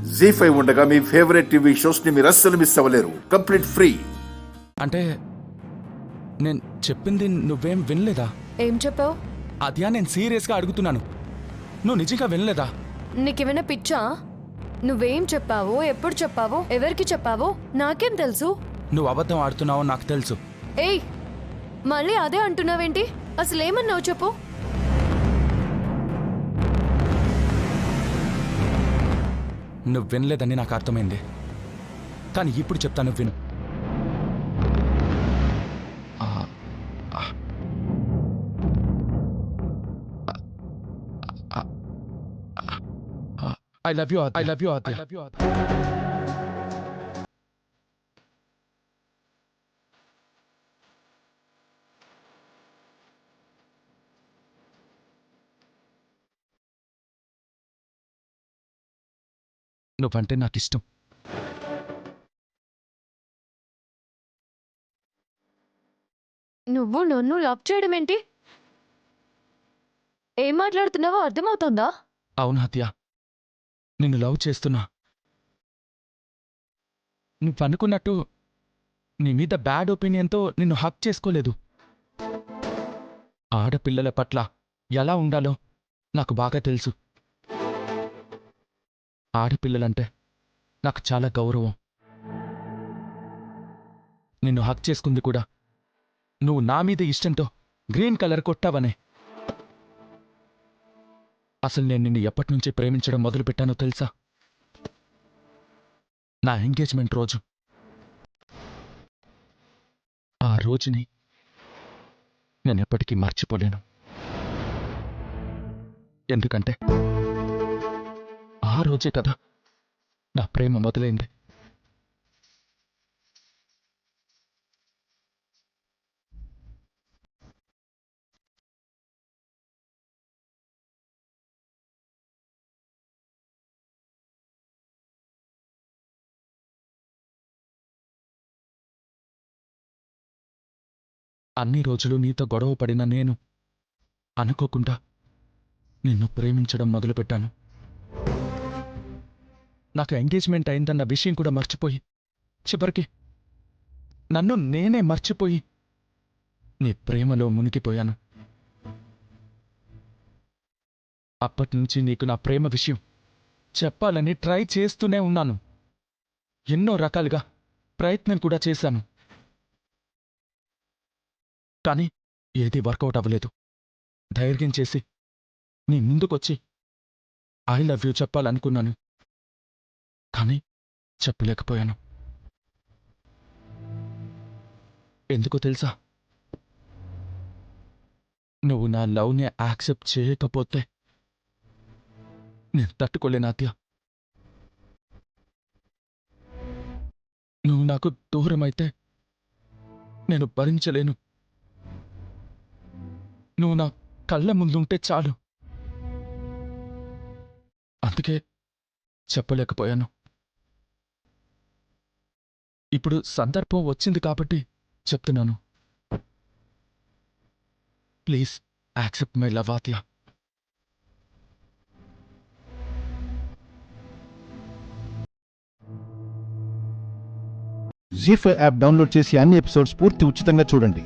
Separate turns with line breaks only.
జీ5 ఉండగా మీ favourite TV shows ని మీరు అస్సలు మిస్ అవ్వలేరు. Complete free.
అంటే నేను చెప్పింది నువ్వేం వినలేదా?
ఏం చెప్పావు?
అదియా, నేను సీరియస్గా అడుగుతున్నాను. నువ్వు నిజంగా వినలేదా?
నీకేమైనా పిచ్చా? నువ్వేం చెప్పావో, ఎప్పుడు చెప్పావో, ఎవరికి చెప్పావో నాకేం తెలుసు?
నువ్వు అబద్ధం ఆడుతున్నావో నాకు తెలుసు.
ఏయ్, మళ్ళీ అదే అంటున్నావేంటి? అసలు ఏమన్నావు చెప్పు.
నువ్వు వినలేదని నాకు అర్థమైంది, కానీ ఇప్పుడు చెప్తాను, విను. I love you. I love you. I love you. నువ్వంటే నాకు ఇష్టం.
నువ్వు నన్ను లవ్ చేయడం ఏంటి? ఏం మాట్లాడుతున్నావో అర్థమవుతోందా?
అవును హత్య, నిన్ను లవ్ చేస్తున్నా. నువ్వు అనుకున్నట్టు నీ మీద బ్యాడ్ ఒపీనియన్తో నిన్ను హక్ చేసుకోలేదు. ఆడపిల్లల పట్ల ఎలా ఉండాలో నాకు బాగా తెలుసు. ఆడపిల్లలంటే నాకు చాలా గౌరవం. నిన్ను హక్ చేసుకుంది కూడా నువ్వు నా మీద ఇష్టంతో గ్రీన్ కలర్ కొట్టావనే. అసలు నేను నిన్ను ఎప్పటి నుంచి ప్రేమించడం మొదలుపెట్టానో తెలుసా? నా ఎంగేజ్మెంట్ రోజు. ఆ రోజుని నేను ఎప్పటికీ మర్చిపోలేను. ఎందుకంటే ఆ రోజే కదా నా ప్రేమ మొదలైంది. అన్ని రోజులు నీతో గొడవ పడిన నేను అనుకోకుండా నిన్ను ప్రేమించడం మొదలుపెట్టాను. నాకు ఎంగేజ్మెంట్ అయిందన్న విషయం కూడా మర్చిపోయి, చివరికి నన్ను నేనే మర్చిపోయి నీ ప్రేమలో మునిగిపోయాను. అప్పటినుంచి నీకు నా ప్రేమ విషయం చెప్పాలని ట్రై చేస్తూనే ఉన్నాను. ఎన్నో రకాలుగా ప్రయత్నం కూడా చేశాను, కానీ ఏదీ వర్కౌట్ అవ్వలేదు. ధైర్యం చేసి నీ ముందుకొచ్చి ఐ లవ్ యూ చెప్పాలనుకున్నాను, కానీ చెప్పలేకపోయాను. ఎందుకో తెలుసా? నువ్వు నా లవ్ని యాక్సెప్ట్ చేయకపోతే నేను తట్టుకోలేను ఆద్య. నువ్వు నాకు దూరమైతే నేను భరించలేను. నువ్వు నా కళ్ళ ముందుంటే చాలు. అందుకే చెప్పలేకపోయాను. ఇప్పుడు సందర్భం వచ్చింది కాబట్టి చెప్తున్నాను. Please accept my love Aadya.
ZEE5 app download చేసి అన్ని ఎపిసోడ్స్ పూర్తి ఉచితంగా చూడండి.